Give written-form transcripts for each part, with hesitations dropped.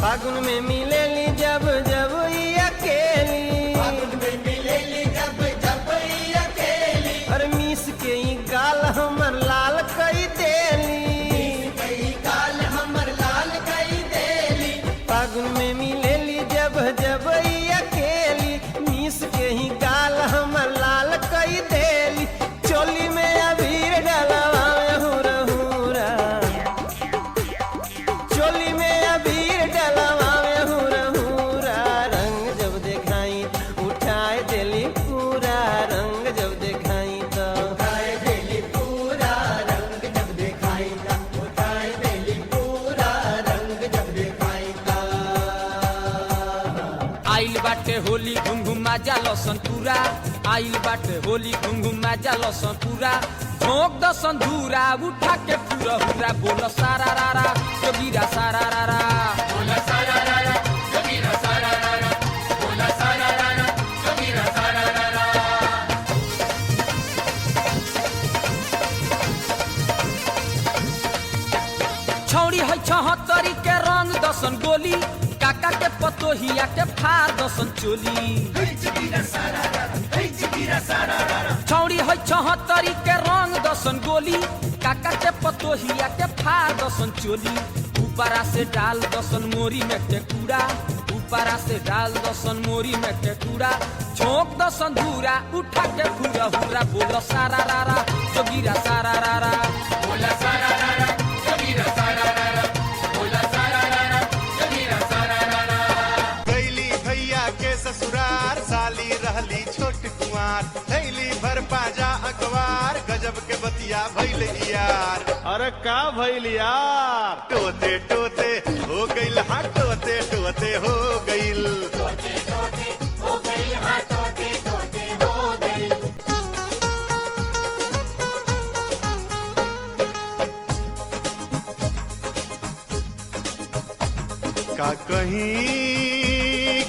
फागुन में मिलेली जब जब ई अकेली, फागुन में मिलेली जब जब ई अकेली, और मीस के ई गाल हमर लाल कई देली, कई गाल हमर लाल कई देली। फागुन में मिलेली जब जब ई अकेली, मीस के ही गाल हमर लाल कई देली। चोली में अबीर डलवावे हुरा हुरा, चोली में अबीर डलवावे हुरा हुरा, रंग जब देखाई उठाए देली पूरा, रंग जब देखाई तो उठाए देली पूरा, रंग जब दिखाई ता उठाए देली पूरा, रंग जब दिखाई ता। आइल बाटे होली घुम घुमा जा लसन पूरा, आइल बाटे होली घुम घुमा जा लसन पूरा, झोंक दसन धूरा उठा के पूरा हुरा, बोल सारा रारा जोगीरा सारा रारा, बोला सारा रारा जोगीरा सारा रारा, बोला सारा रारा जोगीरा सारा रारा। छौड़ी है 76 के रंग दसन गोली, काका के पतोहिया के फार दसन चोली। छौड़ी है 76 के रंग दसन गोली, काका के पतोहिया के फार दसन चोली। ऊपरा से डाल दसन मोरी में टेकुड़ा, ऊपरा से डाल दसन मोरी में टेकुड़ा, झोंक दसन धूरा उठा के पूरा हुरा, बोल सारा रारा जोगीरा सारा रारा, बोला सारा रारा जोगीरा सारा रारा, बोला सारा रारा जोगीरा सारा रारा। गैली भैया के ससुरार, साली रहली छोट कुंवार, थैली भर पाजा अखबार, गजब के बतिया भइल यार। अरे का भइल यार, टोते टोते हो गइल, हाँ टोते टोते हो गइल।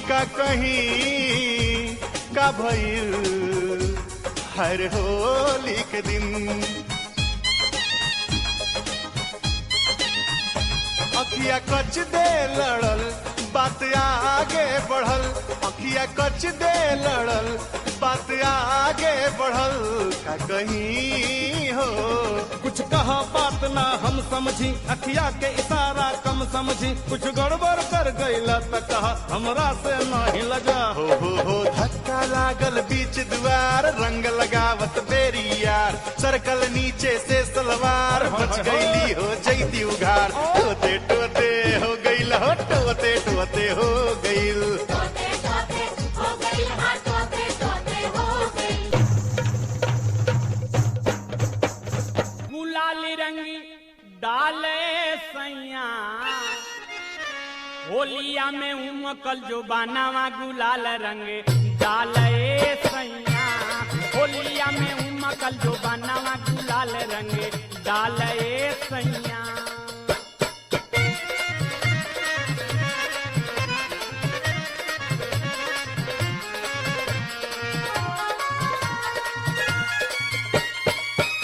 का कहीं का भइल हर होली के दिन, अखिया कच दे लड़ल बात आगे बढ़ल, अखिया कच दे लड़ल बात आगे बढ़ल। का कहीं हो कुछ कहा बात ना हम समझी, अखिया के इशारा कम समझी, कुछ गड़बड़ कर गईला त कहा हमरा से नहीं लगा। हो धक्का लागल बीच द्वार, रंग लगावत बेरी यार, सर्कल नीचे से सलवार, बच गईली हो जैती उघार। टोते टोते हो गईल, हो टोते टोते हो गईल। गुलाली रंगी डाले सैया, होलिया में उमकल जो बनावा गुलाल रंग डाले सैया, होलिया में उमकल जो बनावा गुलाल रंग डाले सैया।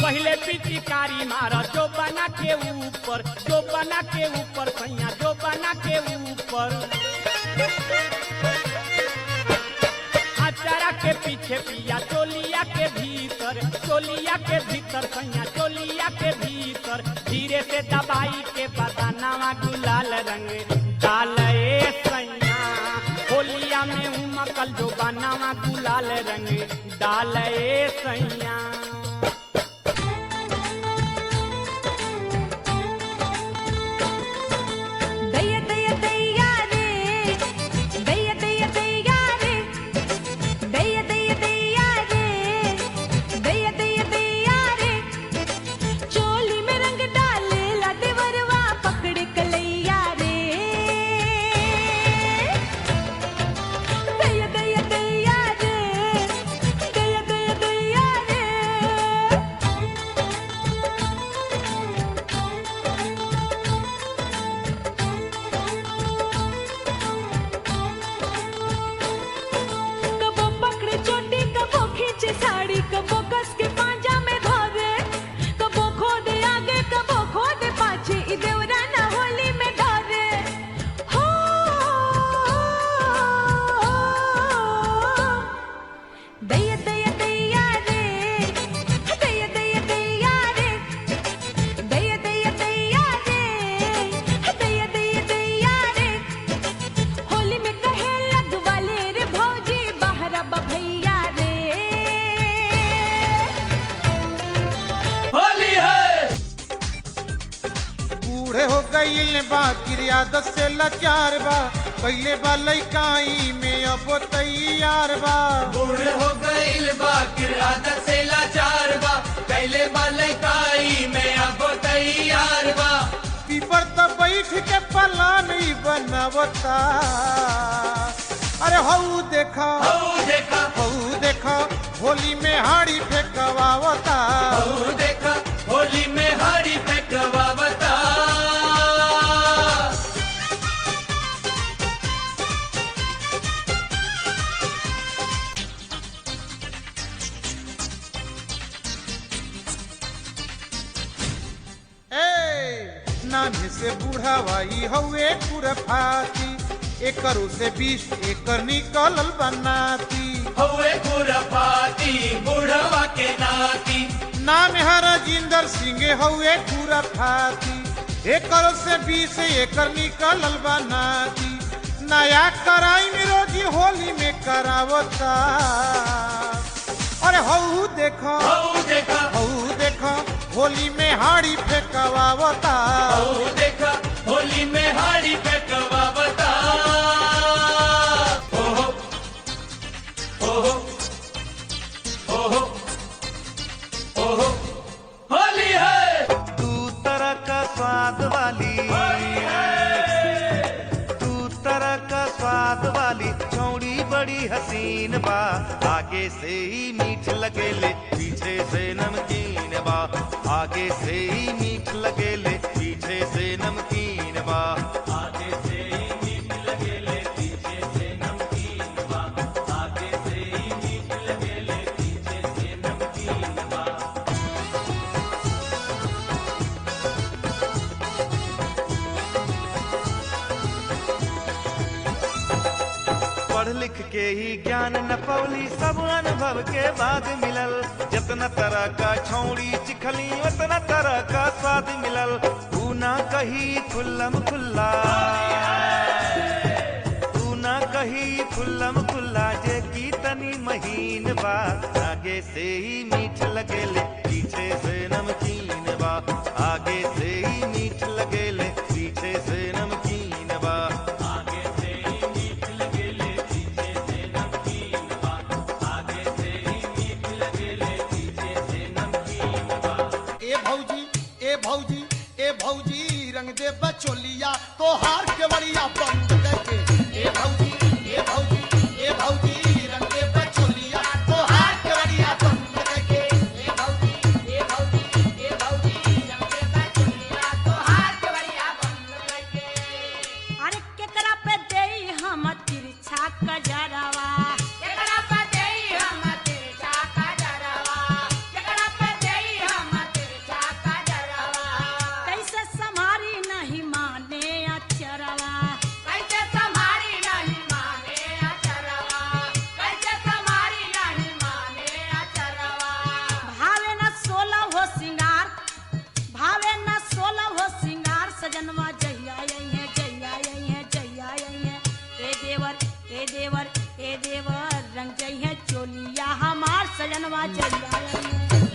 पहले पिचकारी मारा जो बना के ऊपर, जो बना के ऊपर सैया, जो बना के ऊपर, अचारा के पीछे पिया चोलिया के भीतर, चोलिया के भीतर सैया, चोलिया के भीतर, धीरे से दबाई के बदानावा गुलाल रंग डाले सैया, होलिया में उमकल जो बनावा गुलाल रंग डाले सैया। गईल बा क्रियादत से लाचार बा पहले बा लइकाई में अब तैयार बा बूढ़ हो गईल बा आदत से लाचार बा कैले बा लइकाई में अब तैयार बा पीपर तो बैठ के पलानी बनावता अरे हऊ देखा हऊ देखा हऊ देखा होली में हाड़ी फेंकवावता हऊ देखा होली में हाड़ी फेंकवावता नाने से बूढ़ा वाई हवे खुरफाती एकरों से 20 एकर निकलल बनाती हवे खुरपाती बुढ़वा के नाती नाम है राजिंदर सिंह हवे खुरफाती एकरों से 20 एकर निकलल बनाती नया कराई में रोजी होली में करावता अरे हऊ देखो हऊ देखा हऊ देखो होली में हाड़ी फेंकवावता हऊ देखा होली में हाड़ी फेंकवावता ओहो ओहो ओहो ओहो होली है तू तरह का स्वाद वाली तू तरह का स्वाद वाली छौड़ी बड़ी हसीन बा आगे से ही मीठ लगेले पीछे से नमकीन बा आगे से ही मीठ लगेले पीछे से नमकीन बा आगे से ही मीठ लगेले पीछे से नमकीन बा आगे से ही मीठ लगेले पीछे से नमकीन बा पढ़ लिख के ही ज्ञान न पौली सब अनुभव के बाद मिलल जितना तरह का छौड़ी चिखली उतना तरह का स्वाद मिलल तू ना कही खुल्लम खुल्ला तू ना कही खुल्लम खुल्ला जे की तनी महीन बा आगे से ही मीठ लगेले पीछे से नमकीन बा आगे से ही मीठ लगेले पीछे से नमकीन बा आगे से ही मीठ लगेले पीछे से नमकीन बा आगे से ही मीठ लगेले पीछे से नमकीन बा ए भौजी ए भौजी ए भौजी रंग दे बचोलिया तो हार के बड़िया बंद करके ए भौजी ए भौजी ए भौजी रंग दे बचोलिया तो हार के बड़िया बंद करके ए भौजी ए भौजी ए भौजी रंग दे बचोलिया तो हार के बड़िया बंद करके अरे केकरा पे देई हम तिरछा कजरवा केकरा पे देई हम तिरछा कजरवा केकरा पे देई हम तिरछा कजरवा कैसे संभारी नहीं माने अचरवा कैसे संभारी नहीं माने अचरवा कैसे संभारी नहीं माने अचरवा भावे न 16 हो सिंगार भावे न 16 हो सिंगार सजनवा जहिया आई है जहिया आई है जहिया आई है ए देवर ए देवर ए देवर रंग जई है चोलिया हमार सजनवा जहिया आई है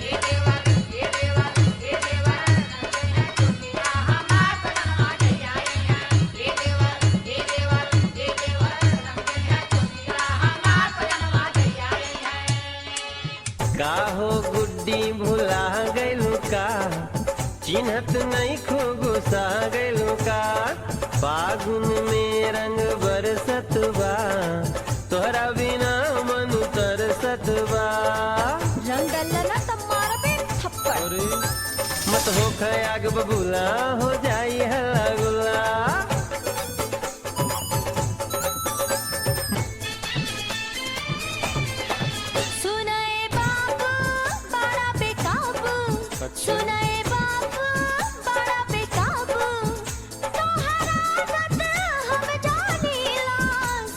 ए देवर ए देवर ए देवर रंग जई है चोलिया हमार सजनवा जहिया आई है ए देवर ए देवर ए देवर रंग जई है चोलिया हमार सजनवा जहिया आई है का हो गुड्डी भुला गइलू का चिन्हत नहीं खो गुस्सा गइलू का फागुन में रंग बरसत बा तोहरा बिना मन तरसत बा रंगल न तमार बे थप्पड़ अरे मत हो खयाग बबूला हो जाई हल्ला गुल्ला सुनाए बाबू बड़ा बेकाबू सुनाए बाबू बड़ा बेकाबू तोहरा आदत हम जानीला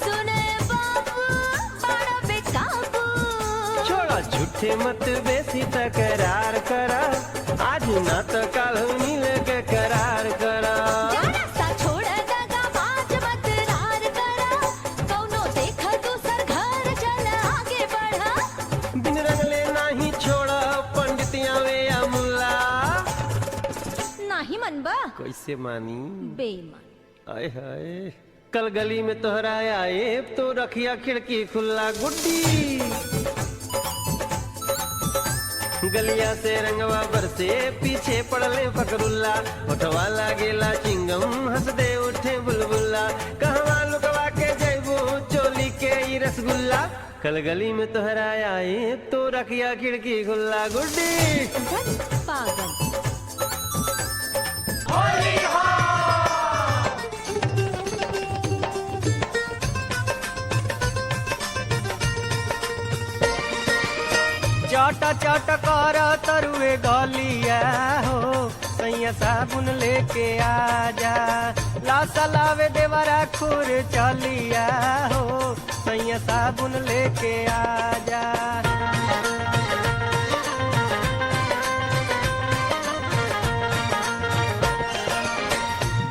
सुनाए बाबू बड़ा बेकाबू छोड़ा झूठे मत बेसी तकरार करा आज ना तो कल मिल के करार करा जरा सा छोड़ दगा बाज मत रार करा कौनो देख दूसर घर चल आगे बढ़ा बिन रंगले नाही छोड़ा पंडितिया वे या मुल्ला नाही मनबा? कैसे मानी? बेईमान। आय हाय, कल गली में तोहरा आए तो रखिया खिड़की खुला गुड्डी, गलिया से रंगवा बरसे पीछे पड़ले फकरुल्ला, उठवा लागेला चिंगम हंस दे उठे बुलबुल्ला, कहवा लुकवा के जैबू चोली के ई रसगुल्ला, कल गली में तोहरा आए तो रखिया खिड़की खुला गुड्डी। पागल। चाटा चाटा कर तरुए गलिया हो, सैया साबुन लेके आजा, लासा लावे देवरा खुर चलिया हो, सैया साबुन लेके आजा।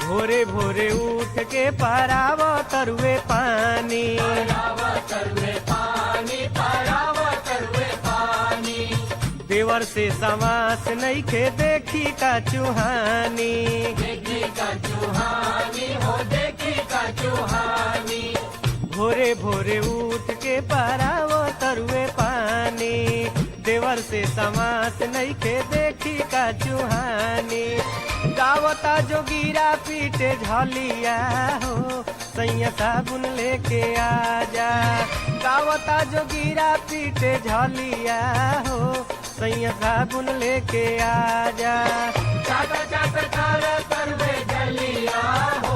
भोरे भोरे उठ के पराव तरुए पानी, देवर से समास नहीं खे देखी का चुहानी, भोरे भोरे उठ के पराव तरुए पानी, देवर से समास नहीं खे देखी का चुहानी, गावता जोगीरा पीटे झलिया हो, सैया साबुन लेके आजा, गावता जोगीरा पीटे झलिया हो, सैया साबुन लेके आजा। चाटा चाटा खारा करवे जलिया हो,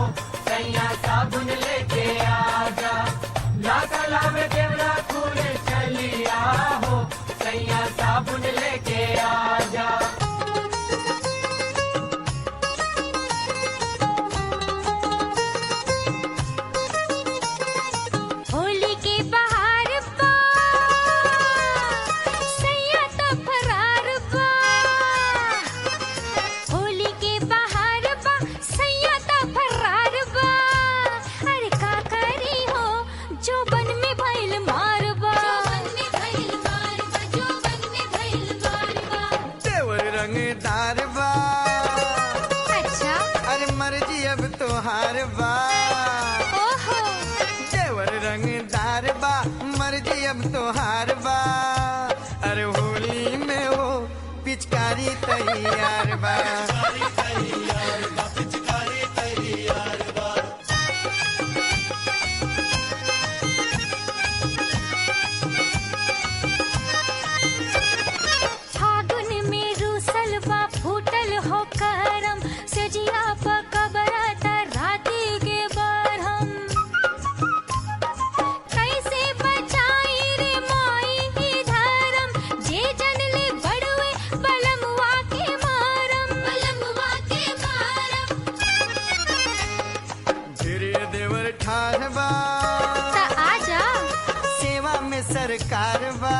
सैया साबुन लेके आजा, लासा लावे देवरा खुले चलिया हो, सैया साबुन लेके आजा। होली के बहार बा, सैया तो फरार बा, होली के बहार बा, सैया तो फरार बा, अरे का करी हो जो बन में भइल मार बा, देवर रंगदार बा, अच्छा अरे मर्जी अब तोहार बा, ओहो देवर रंगदार बा, मर्जी अब तोहार बा, अरे होली में हो पिचकारी तैयार बा। फागुन में रूसल बा फूटल हो करम, सजिया पकबराता राती के बरहम, कैसे बचाई रे माई ही धरम, जे जनले बड़ुए बलमुआ के मारम, धीरे देवर ठार बा, ता आजा सेवा में सरकार बा,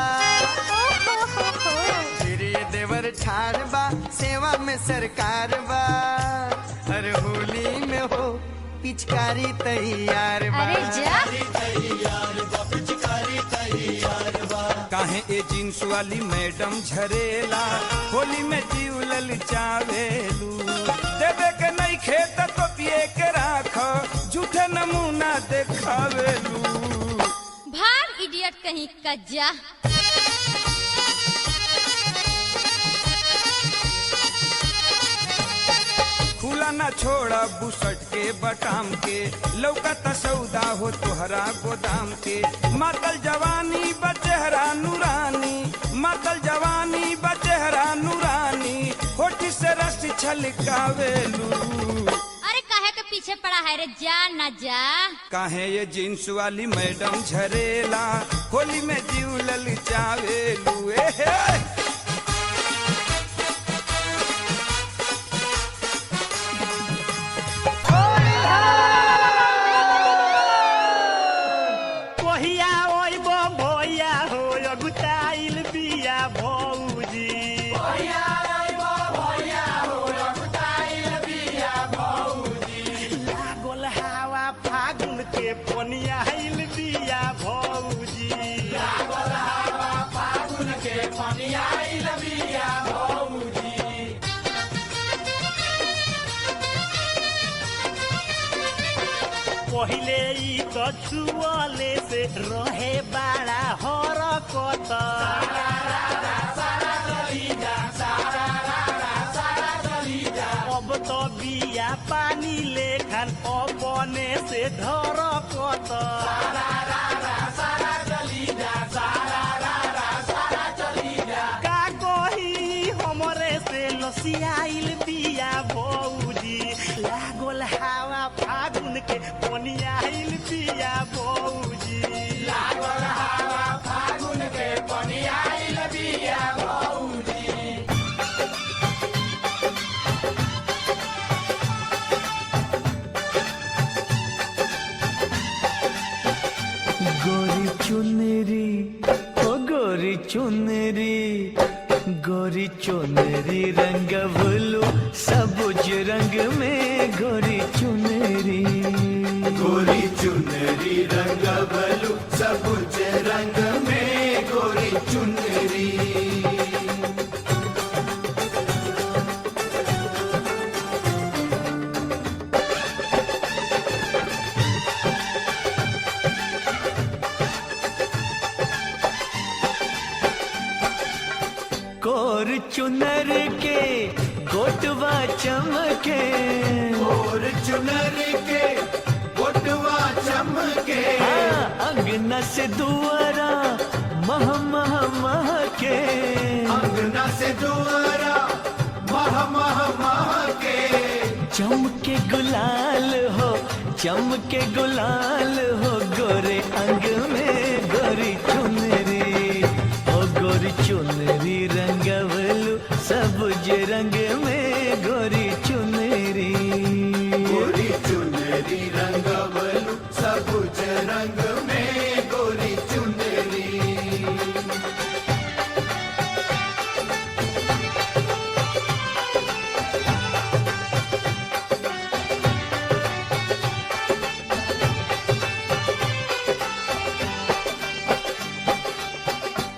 धीरे देवर ठार बा, सेवा में सरकार बा, अरे होली में हो पिचकारी तैयार बा। अरे जा काहे ए जींस वाली मैडम झरेला, होली में जीव ललचावेलू, देवे के नहीं खेत तो पिए के राख, झूठे नमूना देखावेलू। भाग इडियट कहीं कज्जा। खुला ना छोड़ा बुसट के बटाम के, लौकत सौदा हो तोहरा गोदाम के, मातल जवानी बचेहरा नूरानी, मातल जवानी बचेहरा नूरानी, होठी से रस छलकावेलू। अरे काहे के पीछे पड़ा है रे, जा ना जा। काहे ये जींस वाली मैडम झरेला, होली में जीव ललचावेलू। ए हे कोहिया ओइबो भोया हो अगुताइल बिया भौजी, लागल हवा फागुन के पनियाइल बिया भौजी, पहिले ई तो छुअले से रहे बड़ा हरकत अब तो बिया पानी लेखन अपने से ढरकत का कही हमरे से लसियाइल बिया बौजी लागल हवा फागुन के पनियाइल बिया बौजी लागल हवा फागुन के पनियाइल बिया बौजी गोरी चुनरी ओ गोरी चुनरी गोरी चुनरी रंग भुलू सबुज रंग में गोरी चुनरी गोरी चुनरी रंग भलू सबुज रंग में गोरी चुनरी कोर चुनर के गोटवा चमके और चुनर के गोटवा चमके अंगना से दुआरा मह मह मह के अंगना से दुआरा मह मह मह के चमके गुलाल हो चमके गुलाल हो गोरे अंग में गोरी चुनरी ओ गोरी चुनरी रंगवलू सबुज रंग में गोरी चुनरी गोरी चुनरी रंग भलू सबुज रंग में गोरी चुनरी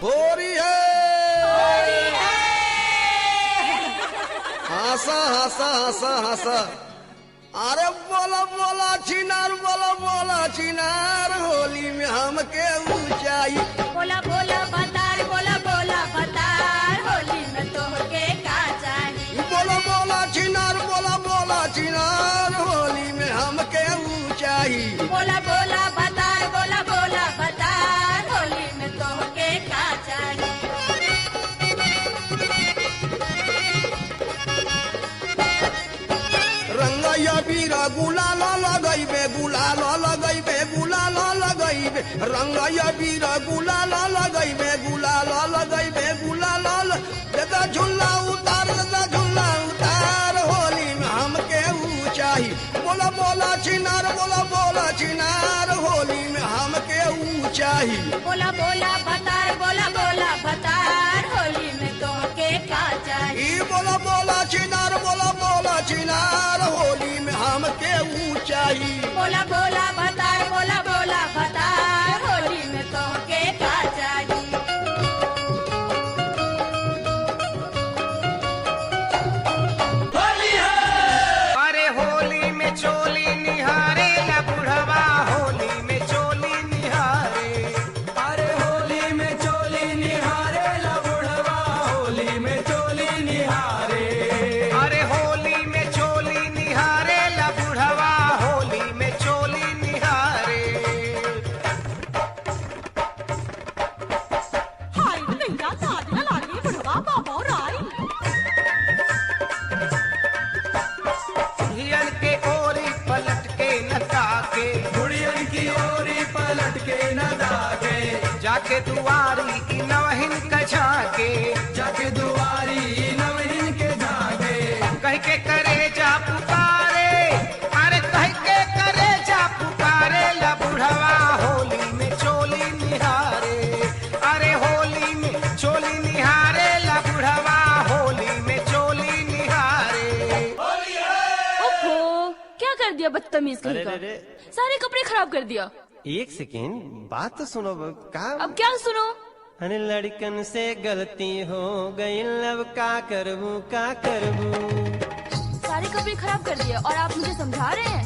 होरी है हंसा हंसा हंसा हंसा अरे बोला बोला चिनार होली में हमके ऊंचाई बोला बोला बतार होली में तोहके का चाही बोला बोला चिनार होली में हमके ऊंचाई बोला बोला बतार होली में तोहके का चाही रंगैया बीरा गुलाल लगैबे रंगैया बीरा गुलाल लगैबे दादा झुल्ला उतार होली में हमके ऊंचाई बोला बोला चिनार होली में हमके ऊंचाई बोला बोला बतार होली में तोहके का चाही बोला बोला चिनार होली में हमके ऊंचाई बोला बोला बतार होली में तोहके का चाही अरे होली में चोली निहारे ला बुढ़वा होली में चोली निहारे अरे होली में चोली निहारे ला बुढ़वा होली में चोली निहारे अरे होली में चोली निहारे ला बुढ़वा होली में चोली निहारे हाय नैया साजना लागी बुढ़वा बाबा राई हियन के ओरी पलट के नता के बुढ़ियन की ओरी पलट के न दागे जाके दुआरी की नवहिन कछाके जाके दुआरी नवहीन के जागे कह के करे जा पुकारे अरे कह के करे जा पुकारे ला बुढ़वा होली में चोली निहारे अरे होली में चोली निहारे ला बुढ़वा होली में चोली निहारे ओहो क्या कर दिया बदतमीज कहीं का सारे कपड़े खराब कर दिया एक सेकेंड बात तो सुनो का अब क्या सुनो अरे लड़कन से गलती हो गई अब का करबू सारे कपड़े खराब कर दिया और आप मुझे समझा रहे हैं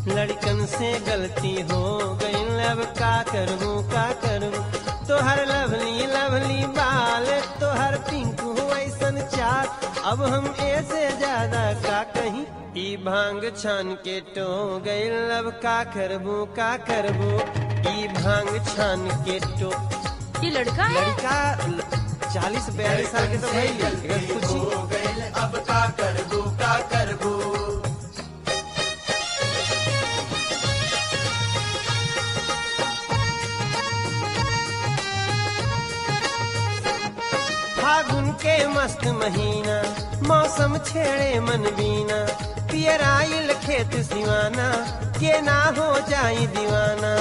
लड़कन से गलती हो गई, अब का करबू का करबू। तोहर लवली लवली बाल, तोहर पिंकू ऐसन चाल, अब हम ऐसे ज्यादा का कहीं। ई भांग छान के टो गई, अब का करबू का करबू। ई भांग छान के टो। ये लड़का है? लड़का 40-42 साल के तो भाई पूछी। अब का करबू का करबू। फागुन के मस्त महीना, मौसम छेड़े मन बीना, पियर आइल खेत सिवाना, के ना हो जाई दीवाना।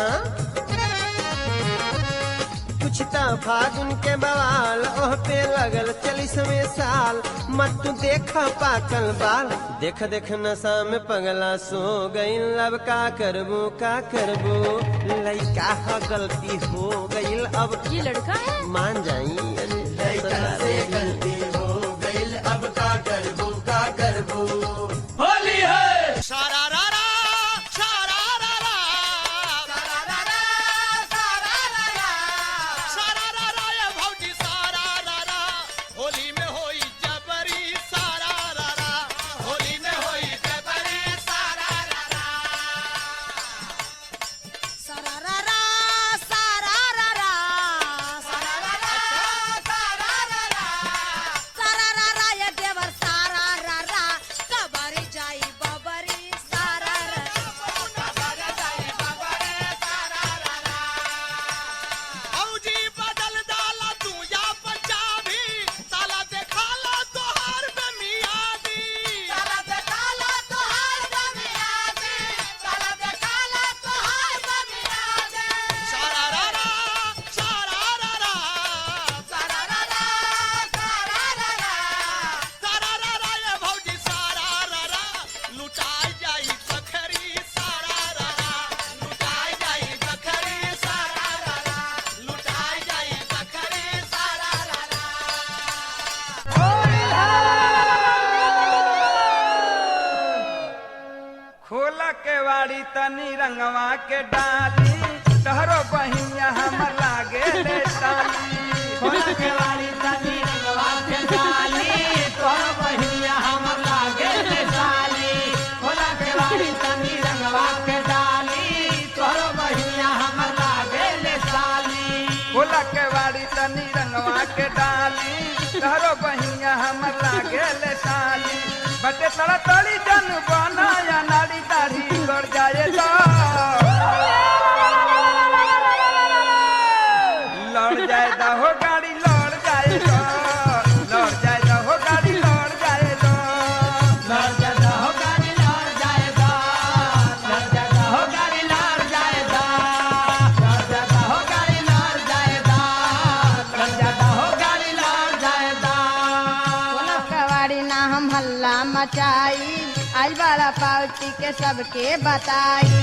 कुछ ता फागुन के बवाल, ओह पे लगल 40वें साल। मत तू देखा पाकल बाल, देख देख नशा में पगला सो गई, अब का करबू का करबू। लइका ह गलती हो गई, अब ये लड़का है? मान जाई। से गलती हो गई, अब का करबू का करबू। होली है। सारा रा रा, सारा रा रा, सारा रा रा, सारा रा रा, सारा रा रा, ये भौजी सारा रा रा। होली में होई जबरी सारा रा रा, होली में होई जबरी सारा रा रा। सारा रा रा, सारा रा रा, सारा रा रा, सारा रा रा, सारा रा रा, ये देवर सारा रा रा। कबरी जाई बबरी सारा रा रा, कबरी जाई बबरी सारा रा रा। औजी बदल डाला तू या पंजाबी, साला देखाला तोहार बेमियादी, साला देखाला तोहार बेमियादी, साला देखाला तोहार बेमियादी। सारा रा रा, सारा रा रा, सारा रा रा, सारा रा रा, सारा रा रा, ये भौजी सारा रा रा। लुटाई जाई बखरी सारा रा रा, लुटाई जाई बखरी सारा रा रा, लुटाई जाई बखरी सारा रा रा। खोला के वाड़ी तनी रंगवा के डाली, तहरो बहिया हम लागे ले डाली। खोला के वाड़ी तनी रंगवा के डाली, तोहरो बहिया हम लागे ले डाली। खोला के वाड़ी तनी रंगवा के डाली, तोहरो बहिया हम लागे ले डाली। खोला के वाड़ी तनी रंगवा के डाली, तहरो बहिया हम लागे ले डाली। बटे तड़ा तड़ी जन बना या नाड़ी दाढ़ी गड़ जाए तो लड़ जाए दा हो गाड़ी लड़ जाए तो, लड़ जाए दा हो गाड़ी लड़ जाए तो, लड़ जाए दा हो गाड़ी लड़ जाए तो, लड़ जाए दा हो गाड़ी लड़ जाए तो, लड़ जाए दा हो गाड़ी लड़ जाए तो, लड़ जाए दा हो गाड़ी लड़ जाए तो। कवाड़ी ना हम हल्ला मचाई, आज बड़ा पाउटी के सबके बताई।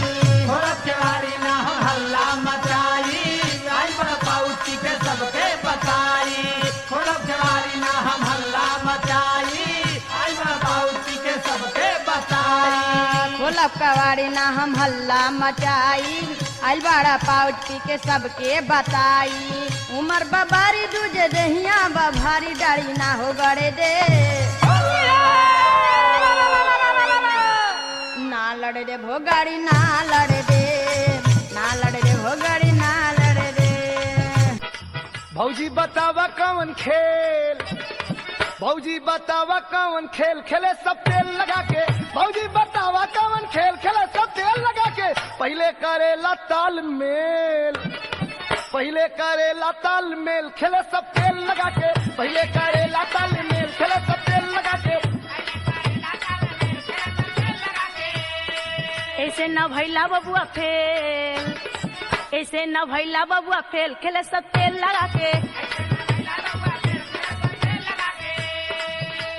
खोलत के वारी ना हम हल्ला मचाई, आई बड़ा पाउची के सबके बताई। खोलत के वारी ना हम हल्ला मचाई, आई बड़ा पाउची के सबके बताई। खोलब कवाड़ी ना हम हल्ला मचाई, आज बड़ा पाउटी के सबके बताई। उमर बबारी दूजे दहिया बभारी, डाड़ी ना हो गड़े दे, ना लड़े दे भोगाड़ी ना लड़े दे, ना लड़े दे भोगाड़ी ना लड़े दे। भौजी बतावा कौन खेल, भौजी बतावा कौन खेल खेले सब तेल लगा के। भौजी बतावा कौन खेल खेले सब तेल लगा के। पहले करेला तालमेल, पहले करेला तालमेल, खेले सब तेल लगा के। पहले करेला तालमेल, खेले सब तेल लगा के। ऐसे न भैला बबुआ फेल, ऐसे न भैला बबुआ फेल, खेले सब तेल लगा के।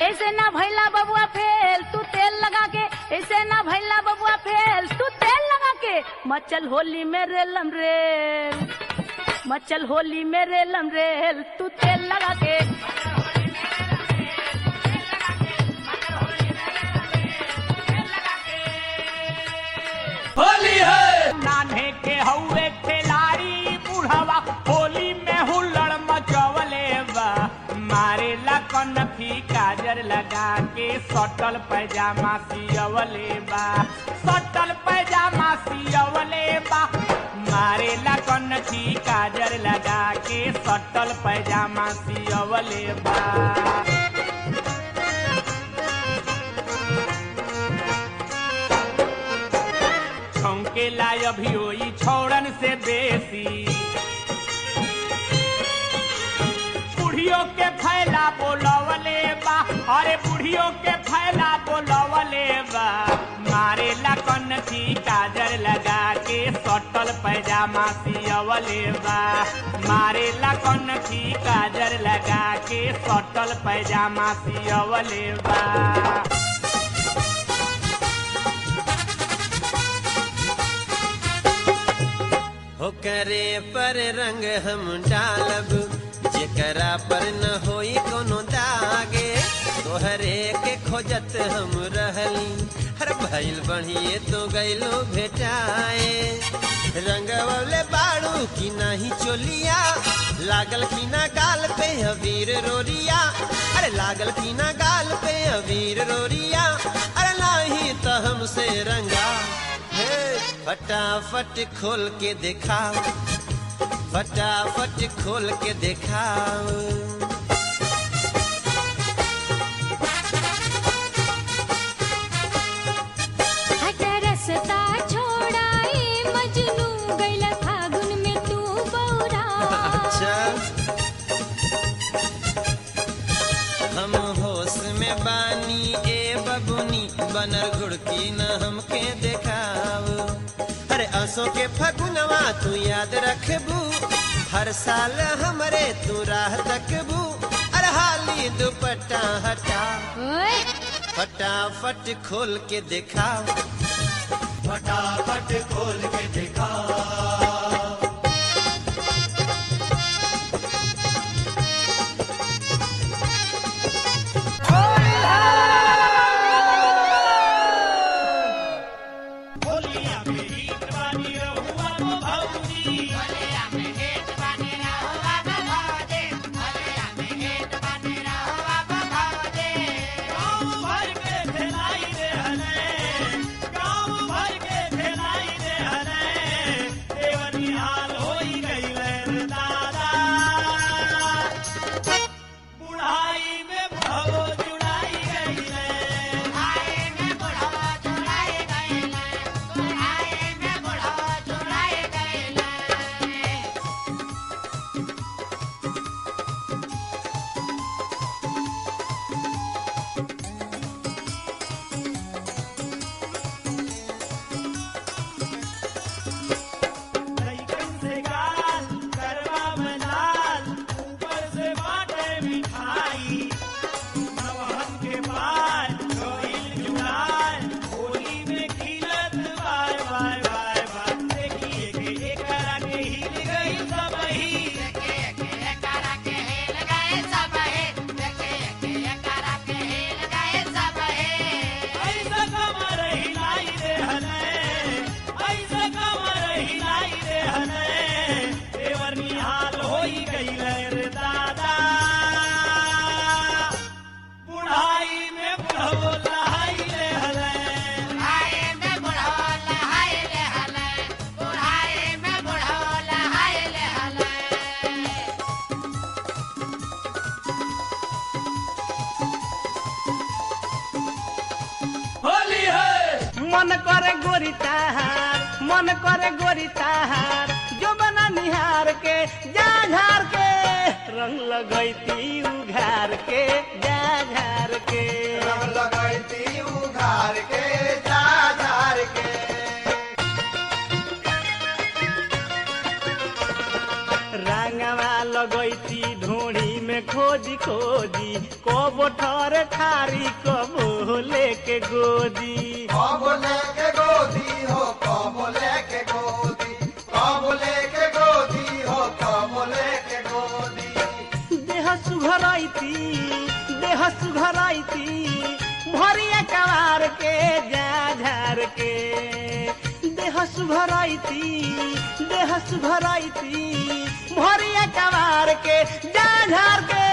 ऐसे न भैला बबुआ फेल, तू तेल लगा के। ऐसे न भैला बबुआ फेल, तू तेल लगा के। मचल होली में रेलम रेल, मचल होली में रेलम रेल, तू तेल लगा के। सटल पैजामा सियवले बा, सटल पैजामा सियवले बा। मारेला कनखी काजर लगा के सटल पैजामा सियवले बा। छौंकेला अभियो ई छौड़न से बेसी, बुढ़ियों के फैला बोलवले बा, अरे बुढ़ियों के फैला बोलवले बा। मारेला कनखी काजर लगा के सटल पैजामा सियवले बा, मारेला कनखी काजर लगा के सटल पैजामा सियवले बा। हो करे पर रंग हम डालब, जेकरा पर न होई कोनो दागे। तोहरे के खोजत हम रहली, हर भइल बढ़िए तो गइलो भेटाए। रंगवले बाड़ू की नहीं चोलिया, लागल की ना गाल पे अबीर रोरिया। अरे लागल की ना गाल पे अबीर रोरिया, अरे नहीं तो हमसे रंगा। फटाफट खोल के दिखाओ, फटाफट खोल के दिखाओ। हटा रसता छोड़ाए मजनू गैला फागुन में तू बौरा। अच्छा हम होश में बानी ए बबुनी, बनर घुड़की न हमके दिखाओ। अरे आंसू के फगुनवा तू याद रखबू, हर साल हमरे तू राह तकबू। अरे हाली दुपट्टा हटा, ओए फटाफट खोल के दिखाओ, फटाफट खोल के दिखाओ। मन करे गोरी ताहार, मन करे गोरी ताहार, जो बना निहार के जा झार के रंग लगैती उघार के जा झार के। रंग लगैती उघार के जा झार के। रंगवा लगैती ढूंढी में खोजी खोजी, कबो ठर ठारी कबो लेके गोदी। कबो लेके गोदी हो, कबो लेके गोदी, कबो लेके गोदी हो, कबो लेके गोदी। देह सुघराइती, देह सुघराइती, भरिया कवार के जा झार के। देह सुघराइती, देह सुघराइती, भरिया कवार के जा झार के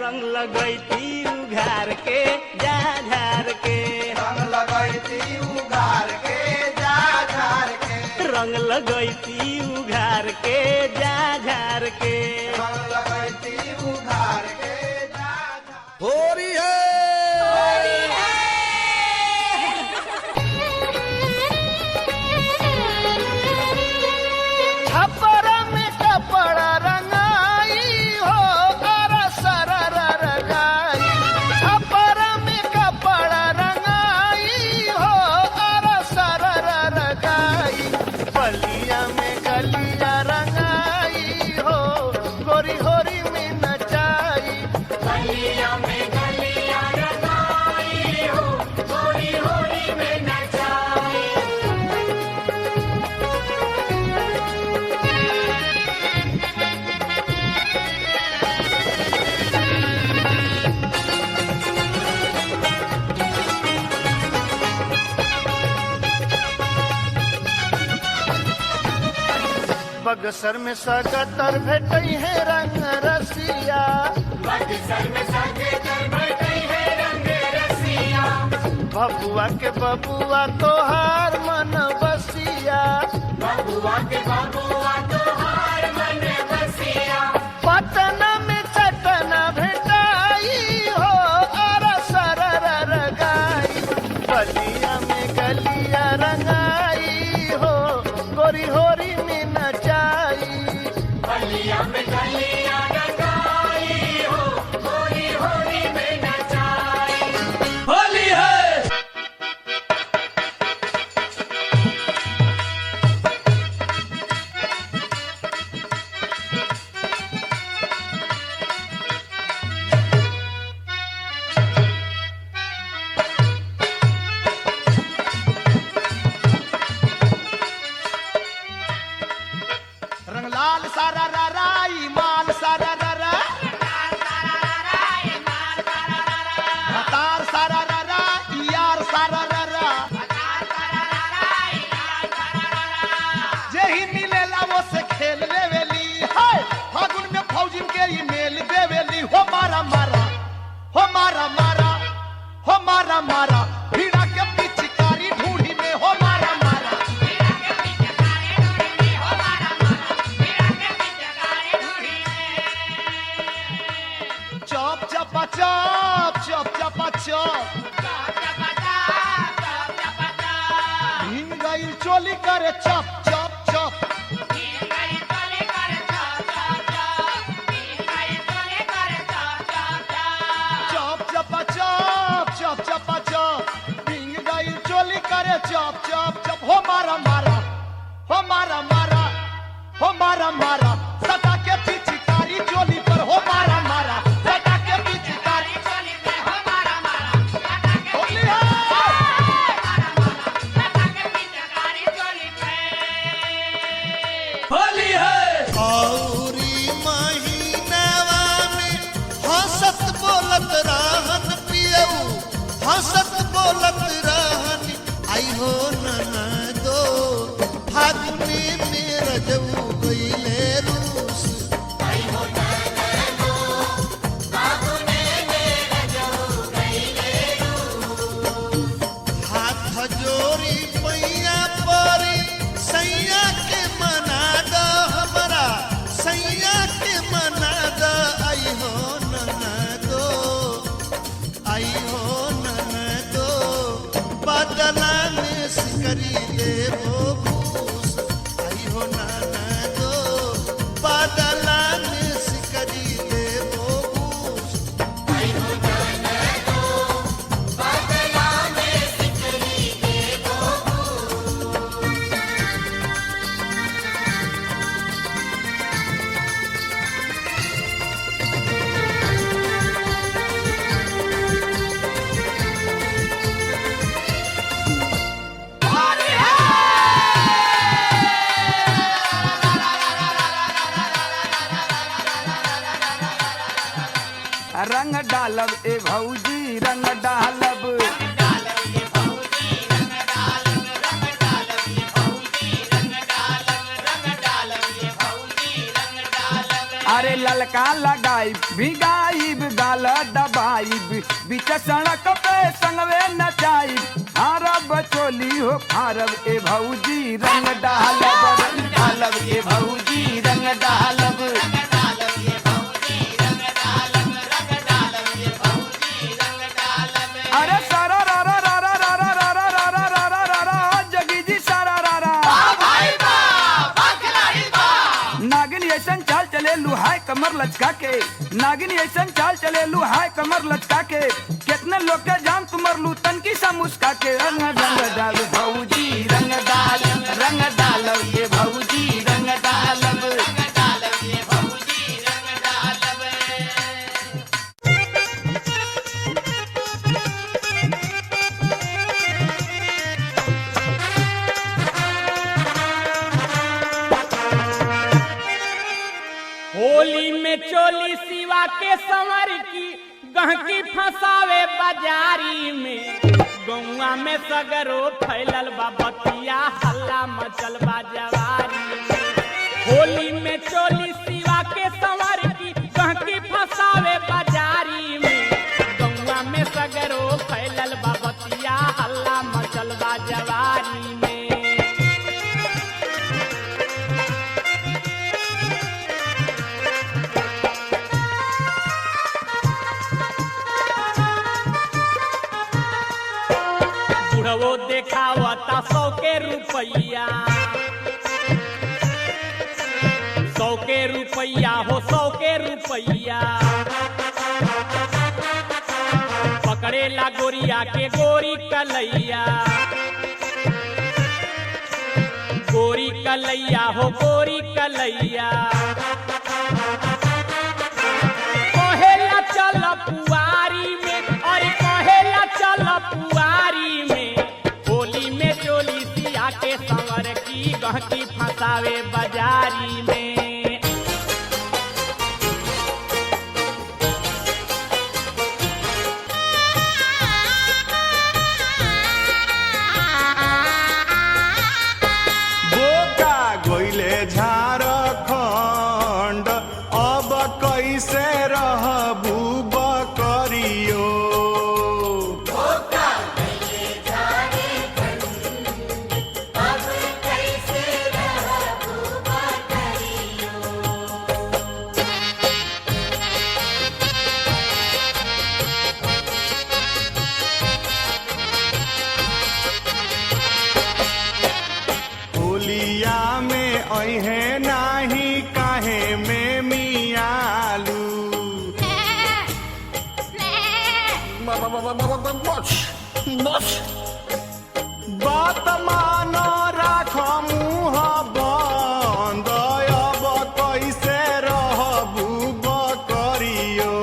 रंग लगैती उघार के जा झार के रंग लगैती उघार के जा झार के रंग लगैती उघार के जा झार के रंग लगैती उघार के जा झार होरी है छपर में कपड़ा रंगाई हो अरा सरर रंगाई छपर में कपड़ा रंगाई हो अरा सरर रंगाई बलिया में गलिया रंगाई हो गोरी होरी में नचाई बलिया में गलिया रंगाई हो गोरी होरी में नचाई बगसर में सगतर भेटई है रंग रसिया बगसर में सगतर भेटई है रंग रसिया बबुआ के बबुआ तोहार मन बसिया बबुआ के बबुआ तोहार मन बसिया पटना में चटना भेटाई हो अरा सरर रंगाई बलिया में गलिया रंगाई हो गोरी होरी में नचाई बलिया में गलिया रंगाई हो गोरी होरी में नचाई होली है रंग लाल सारा राई माल सारा रा तार सारा रा यार सारा रा जेही मिलेला वो से खेल लेवेली हाय फागुन में फौजिन के ई मेल देवेली हो मारा मारा हो मारा मारा हो मारा मारा भीड़ा के पिचकारी ढूंढी में हो मारा मारा चप चपा चप चप चपा चप हिन गई चोली करे चप चप चप चप चपा चप चप चपा चप हिन गई चोली करे चप चप चप हो मारा मारा हो मारा मारा हो मारा मारा सटा के पिचकारी चोली पर हो मारा मारा सटा के पिचकारी चोली पर हो मारा मारा होली है होली है औरी महीनावा में हंसत बोलत रहन पियऊ हंसत बोलत रहन आई हो ननदो फागुने में रजऊ गइले रूस आई हो ननदो फागुने में रजऊ गइले रूस हाथ जोड़ी पैया परी सैया के मना द हमरा सैया के मना द आई हो ननदो आई हो ननदो बदला में सिकरी देबो भूस आई हो ननदो बदला में सिकरी देबो भूस आई हो ननदो बदला में सिकरी देबो भूस रंग डालब ए भौजी रंग डालब ललका लगाई भिगाइब गाल दबाइब बीच सड़क पे संगवे नचाई फारब चोली हो फारब ए भौजी रंग डालब ए भौजी रंग डालब अरे सारा रा रा रा रा रा रा रा रा रा रा रा रा रा जगी जी सारा रा रा नागिन ऐसन चाल चले लुहाय कमर लचका के नागिन ऐसन चाल चले लुहाय कमर लचका के कितने लोग के जान तुमर लू तनकी सा मुस्का के रंग डाल भौजी रंग डाल ये भौजी रंग डालब होली में चोली सिवा के संवर की गहकी फंसावे बाजारी में गौवा में सगरो फैलल बा बतिया हल्ला मचल बा जवारी में होली में चोली सिवा के संवर की गहकी फंसावे बाजारी में गौवा में सगरो फैलल बा बतिया हल्ला मचल बा जवारी में वो देखावता 100 के रुपया 100 के रुपया हो 100 के रुपया पकड़ेला गोरिया के गोरी कलैया हो गोरी कलैया कहेला चल पुआरी में और कहेला चल पुआरी में चोली सिया के संवर की गहकी फंसावे बाजारी में बोका गोइले झारखंड अब कैसे रहबू बकरियो अहे नाही काहे में मियालू बात मानो राख मुँह बंद अब कैसे रहबू बकरियो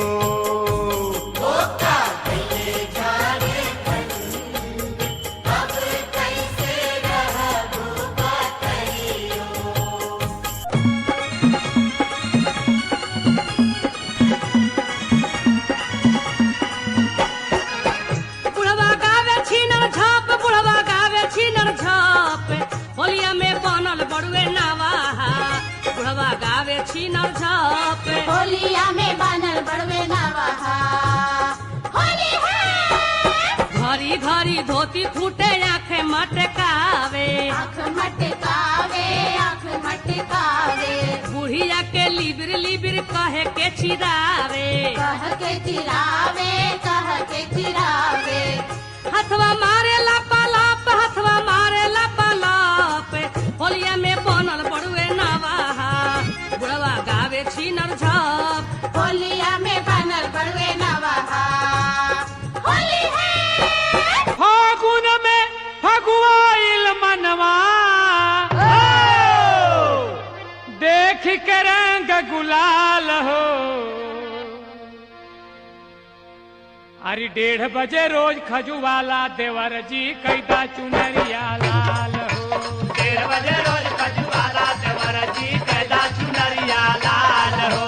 होलिया में बनल बड़वे नवाहा होली है घरी घरी धोती फूटे आँख मटकावे बुढ़िया के लिबिर लिबिर कहे के चिरावे हथवा मारे लापालाप होलिया में बनल बड़ुए नवाहा बुढ़वा गावे छीनर झप होलिया में बनल बड़वे नवाहा होली है फागुन में फगुआइल मनवा देख के रंग गुलाल हो अरे 1:30 बजे रोज खजुवाला देवर जी कैदा चुनरिया लाल हो 1:30 बजे रोज खजुवाला देवर जी कैदा चुनरिया लाल हो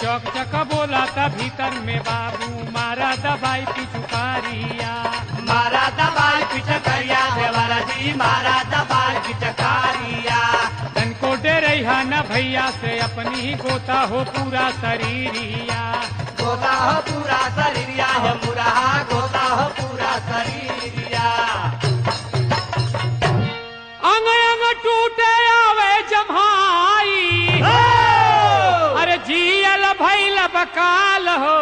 चौक चक बोला था भीतर में बाबू मारा दबाई पिचुकारिया गोरी मारा दबार पिचकारिया। तनको डरैहा न भैया से अपनी ही गोता हो पूरा शरीरिया। गोता हो पूरा शरीरिया है मुरहा गोता हो पूरा शरीरिया। अंग अंग टूटे आवे जम्हाई अरे जियल भैल बकाल हो।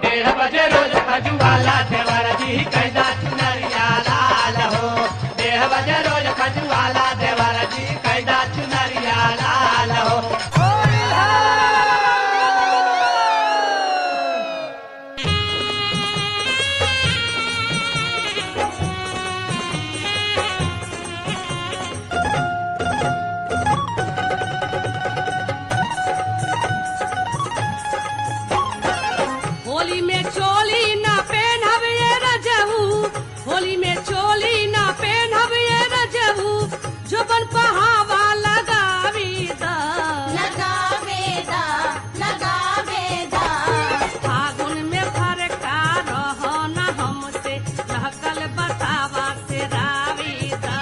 1:30 बजे रोज खजुआला देवर जी कैदा चुनरिया लाल हो। 1:30 बजे रोज खजुआला देवर जी कैदा चुनरिया लाल हो। होली में चोली ना पहनब ये रजहू, होली में चोली ना पहनब ये रजहू, जोबन पहावा लगावी दा फागुन में फरका रहो न हमसे रहकल बतावा से रावी दा।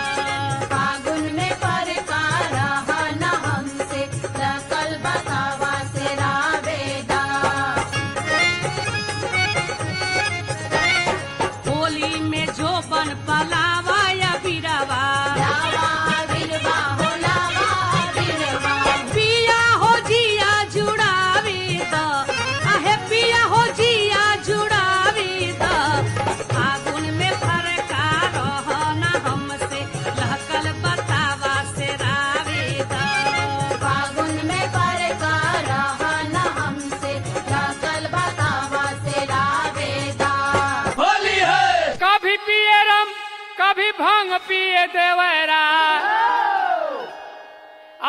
फागुन में फरका रहो न हमसे रहकल बतावा से रावे दा। होली में जोबन पलावा या बिरवा पिया हो जिया जुड़ावी द आहे पिया हो जिया जुड़ावी द। फागुन में फरका रहो न हमसे लहकल बतावा से रावी द। फागुन में फरका रहो न हमसे लहकल बतावा से रावी द। होली है कभी पिए रम कभी भांग पिए देवरा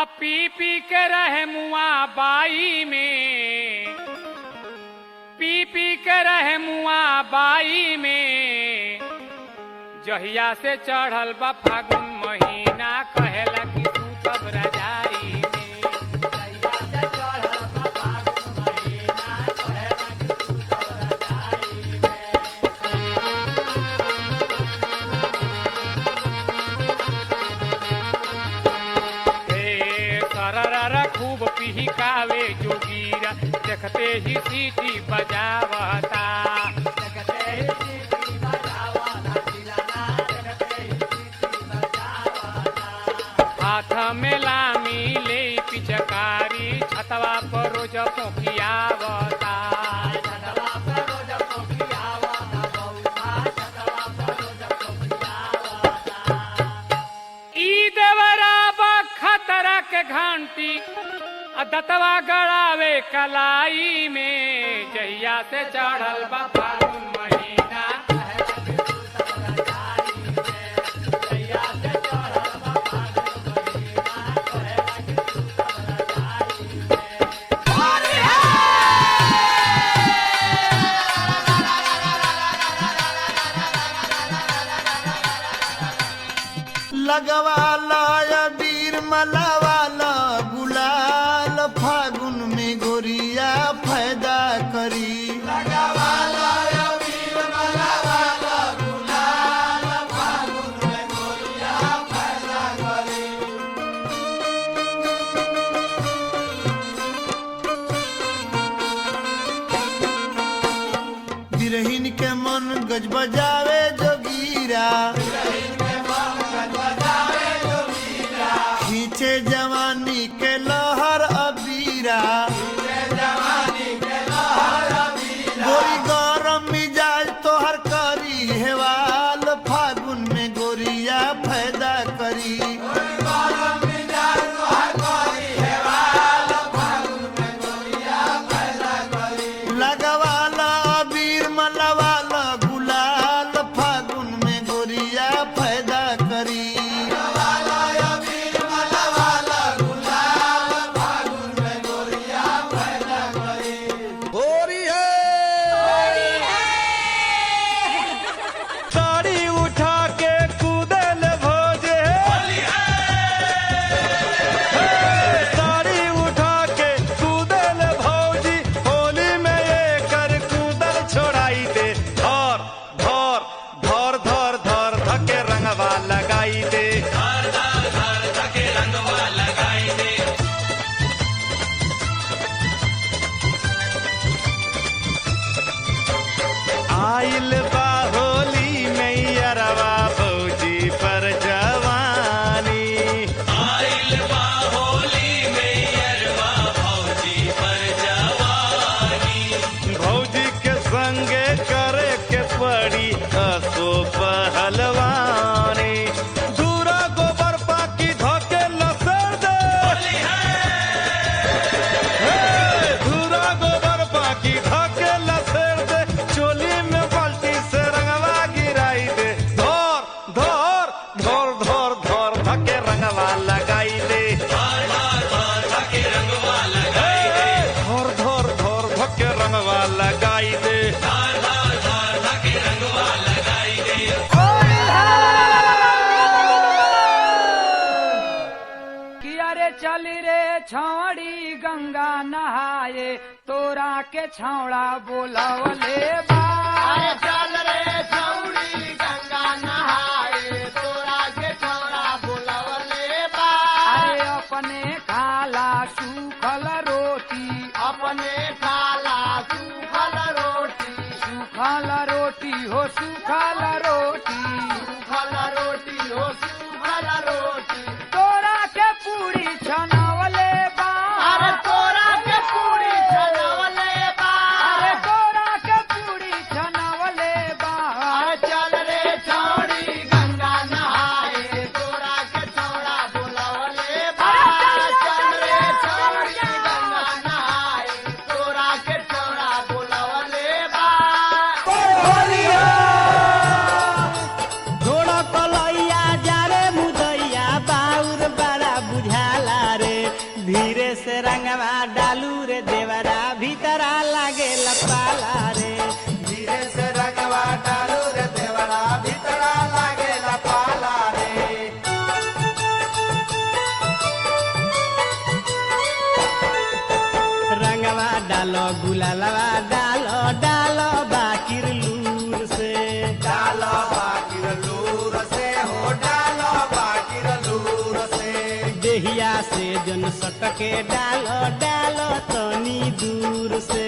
अब पी पी के रहे मुआ बाई में। पी पी के रहे मुआ बाई में जहिया से चढ़ल बा फागुन महीना कहेला कि तू कब रजाई में। जहिया से चढ़ल बा फागुन महीना कहेला कि तू कब रजाई में। सररा खूब पिहिकावे जोगीरा देखते ही सीटी बजावता। देखते ही सीटी बजावता दिलाना देखते ही सीटी बजावता। हाथ में लामी ले पिचकारी छतवा पर रोज पोखियावता। छतवा पर रोज पोखियावता बउआ छतवा पर रोज पोखियावता। ई देवरा खतरा के घंटी दतवा गड़ावे कलाई में जहिया से चढ़ल बा फागुन महीना कहेला कि तू सब रजाई में। जहिया से चढ़ल बा फागुन महीना कहेला कि तू सब रजाई में। लगवाला या बीर मलावाला गुलाल फागुन में गोरिया फायदा करी। लगवाला या बीर मलावाला गुलाल फागुन में गोरिया फायदा करी। बिरहिन के मन गज बजावे जोगीरा खींचे जवानी के लहर अबीरा। गोरी गरम मिजाज तोहर करी हेवाल फागुन में गोरिया फायदा करी। लगवाला अबीर मलवाला गुलाल फागुन में गोरिया फायदा करी। लगवाला अबीर मलवाला गुलाल फागुन में गोरिया आइल बा होली में अरवा भौजी पर जवानी। आइल बा होली में अरवा भौजी पर जवानी। भौजी के संगे करे के पड़ी असो पहलवानी। दूरा गोबर पाकी धोके लसर दे, धूरा गोबर पाकी धोके लसर दे, चोली में बाल्टी से रंगवा गिराई दे। धोर धोर धोर धोर धोर धके रंगवा लगाई दे। धके रंगवा लगाई दे। धोर धोर धोर धके रंगवा लगाई दे। धके रंगवा लगाई दे। किया रे चल रे छाड़ी गंगा नहाए तोरा के छावड़ा बोलावले बा। अरे चल रे छौड़ी गंगा नहाए तोरा के छौड़ा बुलवले बा। अरे अपने खाला सूखल रोटी, अपने खाला सूखल रोटी, सूखल रोटी हो सूखल रोटी, सूखल रोटी हो सूखल रोटी। तोरा के पूरी छनावले बा। अरे तोरा के पूरी छनवले बा। अरे तोरा के पूरी छनावले बा। अरे चल रे छौड़ी गंगा नहाए तोरा के छौड़ा बुलवले बा। चल रे छौड़ी गंगा नहाए तोरा के छौड़ा बुलवले बा। घोड़ा कलैया जा रे मुदैया बाउर बड़ा बुझाला रे। धीरे से रंगवा डालू रे देवरा भीतरा लागे लपाला रे। धीरे से रंगवा डालू रे देवरा भीतरा लागे लपाला रे। रंगवा डालो गुलालवा डालो डालो बाकिर लूर से। डालो बाकिर लूर से हो डालो बाकिर लूर से। देहिया से जन सटके डालो डालो तनी दूर से।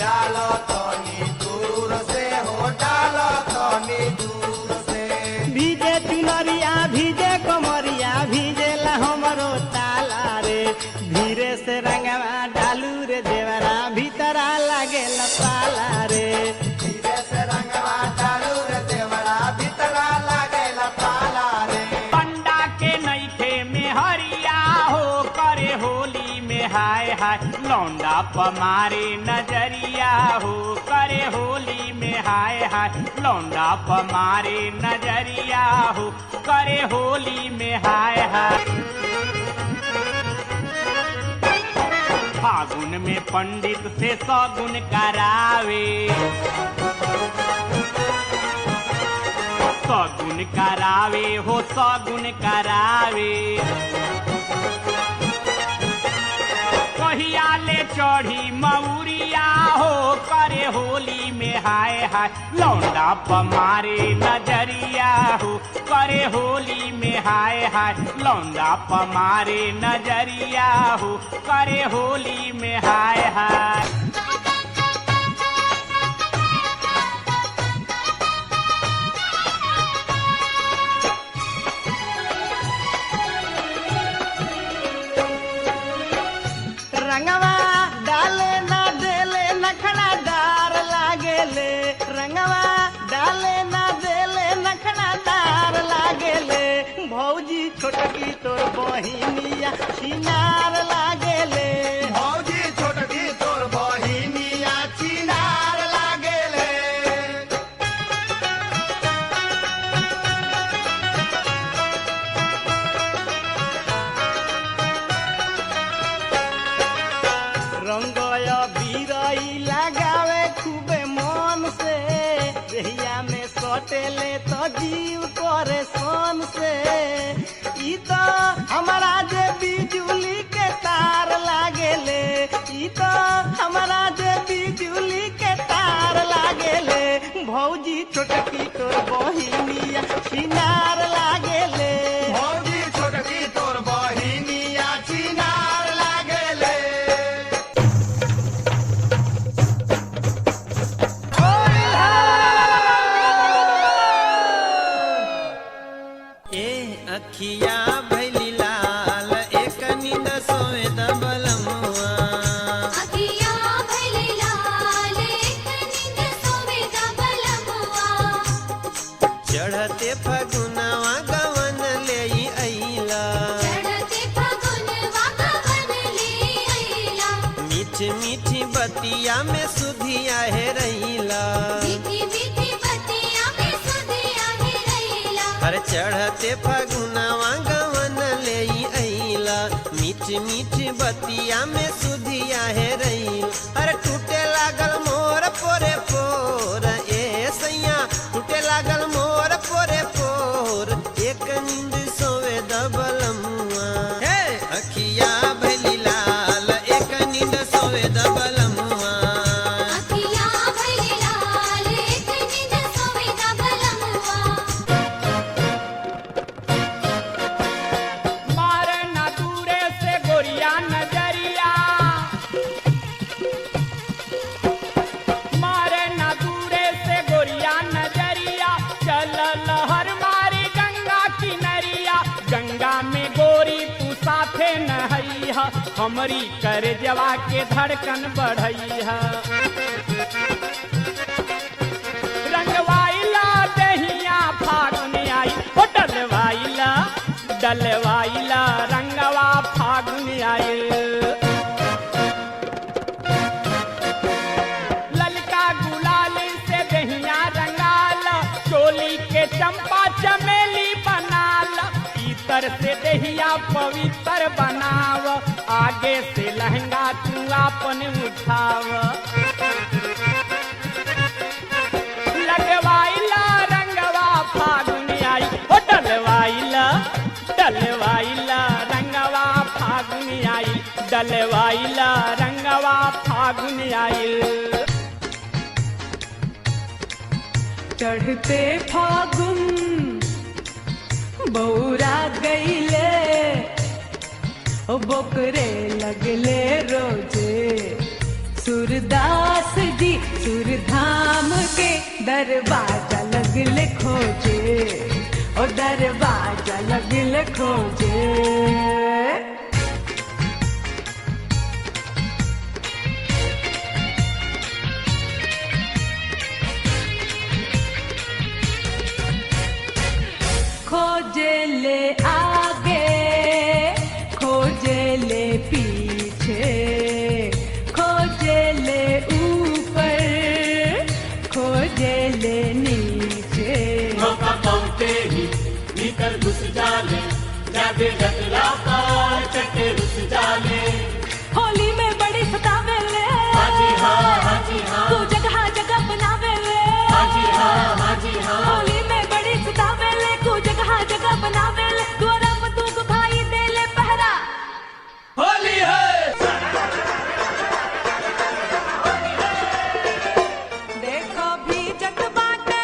डालो तनी दूर से हो डालो तनी दूर से। भीजे चुनरिया भीजे कमरिया भीजेला हमरो ताला रे। धीरे से रंगवा डालू रे देवरा भीतरा लागे लपाला रे। धीरे से रंगवा डालू रे देवरा भीतरा लागे लपाला रे। पंडा के नईखे में हरिया हो करे होली में हाय हाय लौंडा पमारे नजरिया हो करे होली में हाय हाय लौंडा पमारे नजरिया हो करे होली में हाय हाय। फागुन में पंडित से सगुन करावे, सगुन करावे हो सगुन करावे। कहिया ले चढ़ी मऊरिया हो करे होली में हाय हाय लौंडा पमारे नजरिया हो करे होली में हाय हाय लौंडा पमारे नजरिया हो करे होली में हाय हाय। रंगवा डाले ना देले नखड़ा डार लागेले। रंगवा डाले ना देले नखड़ा डार लागेले। भौजी छोटकी तोर बहिनिया छिनार लागेले। भौजी छोटकी तोर बहिनिया चिनार लागेले। रंगय बीरई लगावे खूबे मन से। देहिया में सटेले तो जीव करे सन से। ई तो हमारा जे बिजुली के तार लागेले। ई तो हमारा जे बिजुली के तार लागेले। भौजी छोटकी तोर बहिनिया छिनार लागेले। भौजी छोटकी तोर बहिनिया चिनार लागेले। होली है। मीठी बतिया में सुधिया है रहीला मीठी मीठी बतिया में सुधिया है रहीला हर चढ़ते फगुनवा गवन ले अइला मीठी मीठी बतिया में सुधिया है रहीला अरे टूटे लागल मोर पोरे पोर ए सैया टूटे लागल मोर पोरे पोर एक नींद सोवे दबलमुआ अखिया भैली लाल एक नींद सोवे दबलमुआ अखिया भइले लाल एक नींद सोवे दबलमुआ मारे ना दूरे से गोरिया नजरिया मारे ना दूरे से गोरिया नजरिया चल लहर मारी गंगा किनरिया गंगा में गोरी तू साथे नहैया हमरी कर जवा के धड़कन बढ़ैया रंगवाइला दहिया फागुन आई हो डलवाइला रंगवा फागुन आई ललका गुलाल से दहिया रंगाल चोली के चंपा चमेली बनाल इतर से दहिया पवित्र बनाव आगे से लहंगा तू आपन उठाव लगवाइला रंगवा फागुन आई हो डलवाइला रंगवा फागुन आई डलवाइला रंगवा फागुन आई चढ़ते फागुन बौरा गईले बोकरे लगले रोजे सूरदास जी सूरधाम के दरवाजा लगले खोजे ओ दरवाजा लगले खोजे खोजे ले आगे खोजे ले पीछे खोजे ले ऊपर खोजे ले नीचे मौका पहुंचे ही भीतर घुस जाले जादे जतला पार चटे रुस जाले होली में बड़ी सतावेले हाजी हाँ तू जगह जगह बनावेले हाजी हाँ होली में बड़ी सतावेले तू जगह जगह बनावेले द्वारा तू भाई देले पहरा होली है देखो भी जग बाटे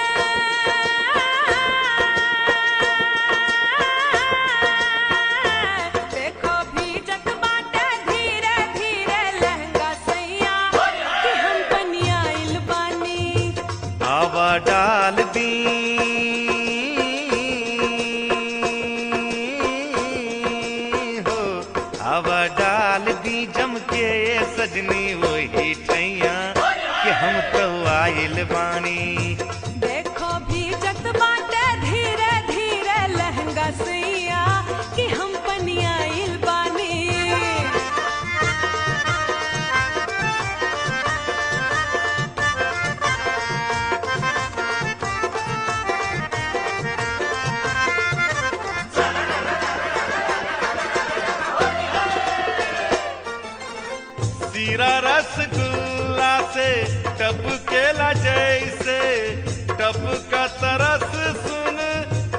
देखो भी जग बाटे धीरे धीरे लहंगा सैया कि हम बनिया इल बानी आवा डाल दी हो आवा डाल दी जम के सजनी वही ठैया कि हम तो आइल बानी देखो भी जग बाटे धीरे धीरे लहंगा सैया कि हम बनिया इल बानी सीरा रसगुल्ला से टपकेला जैसे टपका तरस सुन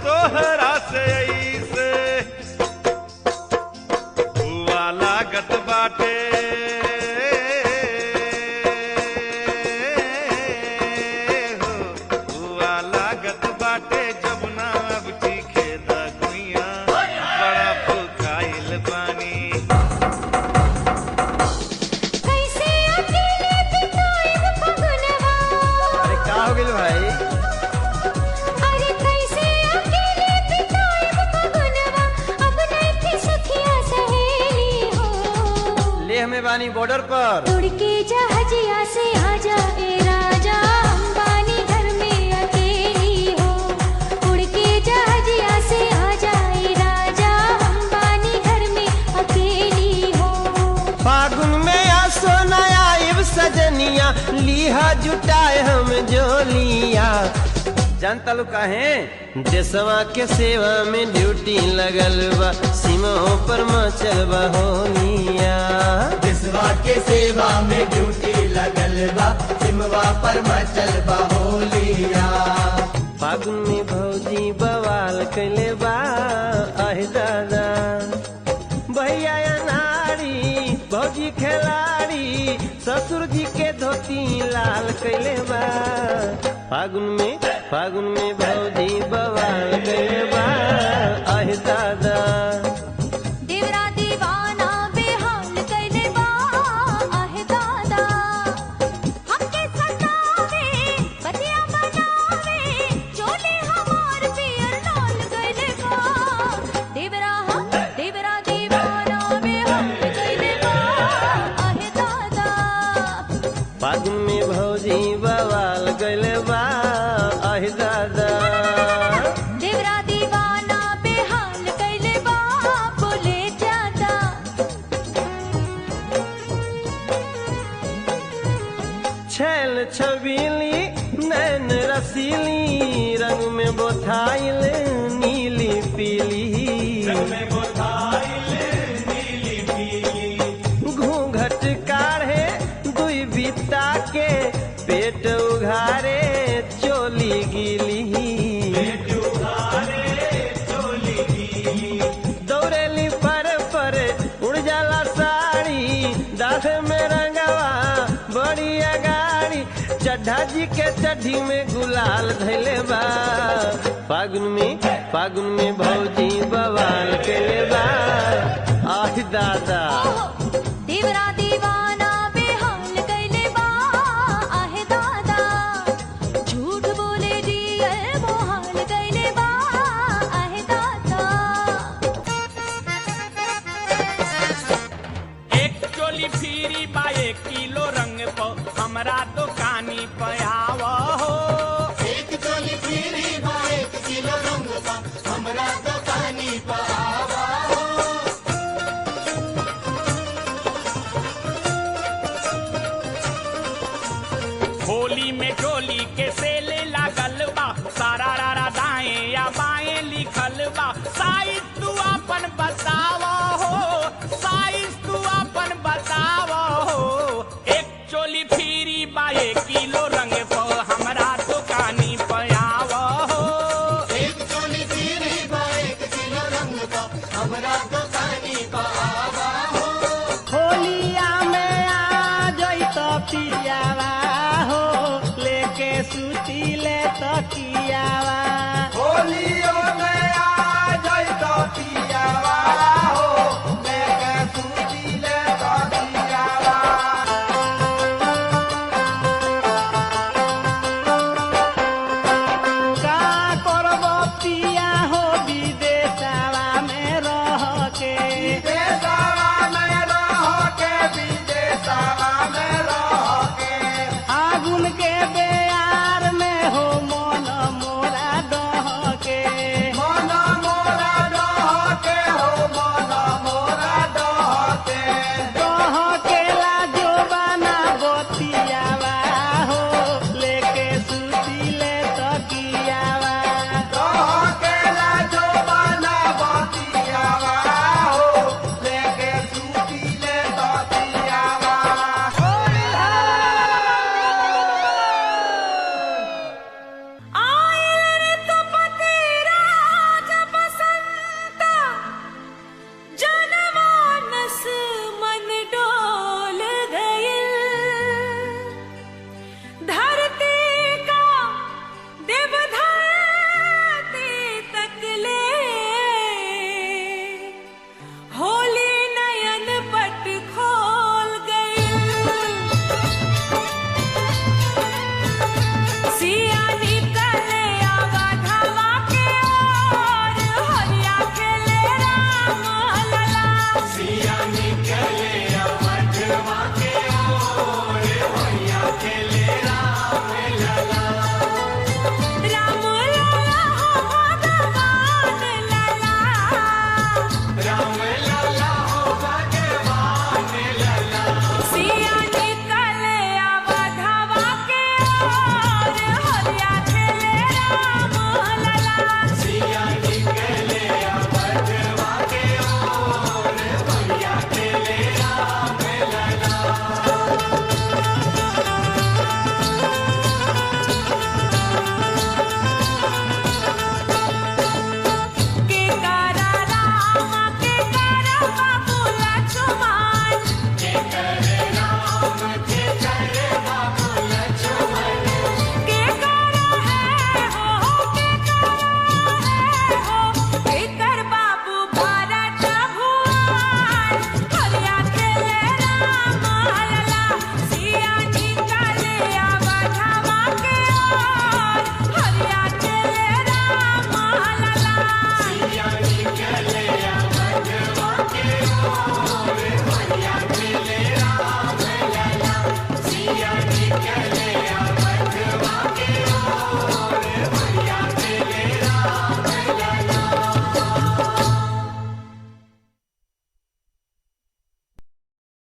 तोहरा से ऐसे हुआ लागत बाटे हो हुआ लागत बाटे जब ना अब चीखे दा गुइया बड़ा भुखाइल बानी कैसे अकेले बिताएब फगुनवा अरे का हो गेल भाई अरे कैसे अकेले बिताएब फगुनवा अब नइखे सखिया सहेली हो ले हमें बानी बॉर्डर पर उड़ के जहाजिया से आजा ए राजा अंबानी घर में अकेली हो उड़ के जहाजिया से आजा ए राजा अंबानी घर में अकेली हो फागुन में आसो नया सजनिया लीहा जुटाए हम जोलिया। जानता लो काहे देशवा के सेवा में ड्यूटी लगल बा सीमाओं पर मचल बा होलिया। देशवा के सेवा में ड्यूटी लगल बा सिमवा पर मचल बा होलिया। फागुन में भौजी बवाल कैले बा आहे दादा भैया या नारी भौजी खिलाड़ी ससुर जी के धोती लाल कैले बा। फागुन में भौजी बवाल कैले बा आहे दादा। देवरा दीवाना बेहाल कैले बा आहे दादा। हमके सतावे बतिया बनावे चोले हमार पियर लाल कैले बा। देवरा दीवाना बेहाल कैले बा आहे दादा। फागुन में भौजी बवाल कैले बा आहे दादा। देवरा दीवाना बेहाल कैले बा बोले ज्यादा। छैल छबीली नैन रसीली रंग में बोथाइल नीली पीली। घूंघट काढ़े दुई बिता के पेट उघारे चोली गीली। दौड़ेली पर उड़ जाला साड़ी दाढ़ में रंगवा बड़ी अगाड़ी चड्ढा जी के चड्ढी में गुलाल धैले बा। फागुन में भौजी बवाल कैले बा आह दादा। देवरा दीवाना बेहाल कैले बा आहे दादा। झूठ बोले दिए मोहाल कैले बा आहे दादा। एक चोली फिरी बा 1 किलो रंग प हमरा दुकानी पे आव हो। एक चोली फिरी बा 1 किलो रंग बा हमरा दुकानी पे आवा हो। होली में टोली के सेले लागल बा सारा रारा दाएं या बाएं लिखल बा। साइज तू अपन बताव हो साइज तू अपन बताव हो। एक चोली फिरी बा 1 किलो रंग प हमरा दुकानी पे आव हो। एक चोली फिरी बा 1 किलो रंग बा हमरा दुकानी पे आवा हो। होलिया में आ जइत पियावा हो लेके सूती ले तकियावा। होलियो में आ जइत पियावा हो लेके सूती ले तकियावा। का करब पिया हो विदेशवा में रह के। विदेशवा में रह के विदेशवा में